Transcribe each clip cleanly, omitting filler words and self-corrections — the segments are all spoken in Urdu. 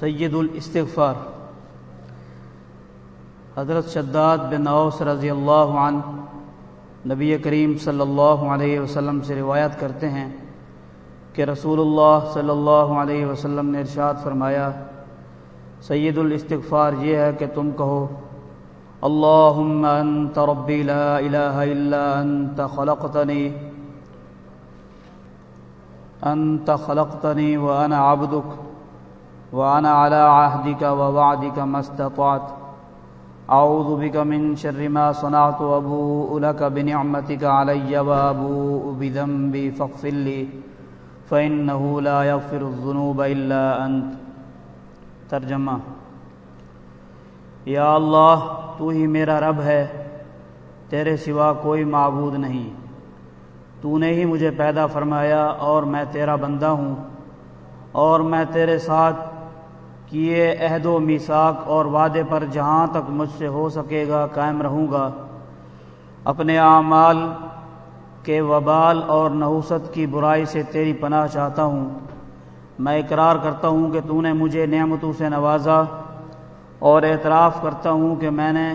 سید الاستغفار حضرت شداد بن اوس رضی اللہ عنہ نبی کریم صلی اللہ علیہ وسلم سے روایت کرتے ہیں کہ رسول اللہ صلی اللہ علیہ وسلم نے ارشاد فرمایا، سید الاستغفار یہ ہے کہ تم کہو، اللہم انت ربی لا الہ الا انت خلقتنی وانا عبدک وانا علی عہدک ووعدک ما استطعت اعوذ بک من شر ما صنعت وابوء لک بنعمتک علی وابوء بذنبی فاغفر لی فإنہ لا یغفر الذنوب الا انت۔ ترجمہ: یا اللہ، تو ہی میرا رب ہے، تیرے سوا کوئی معبود نہیں، تو نے ہی مجھے پیدا فرمایا اور میں تیرا بندہ ہوں، اور میں تیرے ساتھ کیے عہد و میثاق اور وعدے پر جہاں تک مجھ سے ہو سکے گا قائم رہوں گا۔ اپنے اعمال کے وبال اور نحوست کی برائی سے تیری پناہ چاہتا ہوں۔ میں اقرار کرتا ہوں کہ تو نے مجھے نعمتوں سے نوازا، اور اعتراف کرتا ہوں کہ میں نے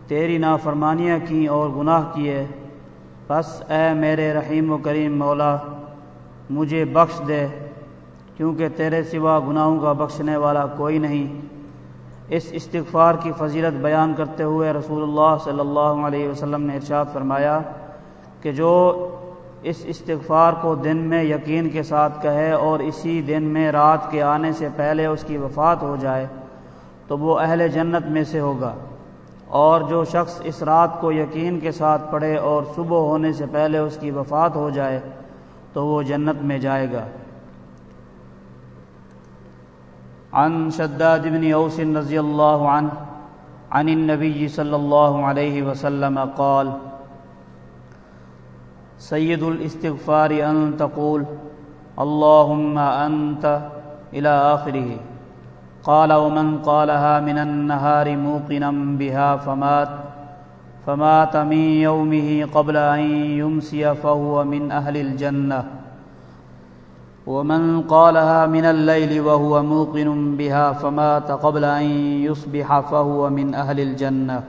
تیری نافرمانیاں کی اور گناہ کیے، بس اے میرے رحیم و کریم مولا، مجھے بخش دے، کیونکہ تیرے سوا گناہوں کا بخشنے والا کوئی نہیں۔ اس استغفار کی فضیلت بیان کرتے ہوئے رسول اللہ صلی اللہ علیہ وسلم نے ارشاد فرمایا کہ جو اس استغفار کو دن میں یقین کے ساتھ کہے اور اسی دن میں رات کے آنے سے پہلے اس کی وفات ہو جائے تو وہ اہل جنت میں سے ہوگا، اور جو شخص اس رات کو یقین کے ساتھ پڑھے اور صبح ہونے سے پہلے اس کی وفات ہو جائے تو وہ جنت میں جائے گا۔ عن شداد بن اوس رضی اللہ عنہ عن النبی صلی اللہ علیہ وسلم قال، سید الاستغفار ان تقول اللہم انت الى آخرہ۔ قال ومن قالها من النهار موقنا بها فمات من يومه قبل أن يمسي فهو من أهل الجنة، ومن قالها من الليل وهو موقن بها فمات قبل أن يصبح فهو من أهل الجنة۔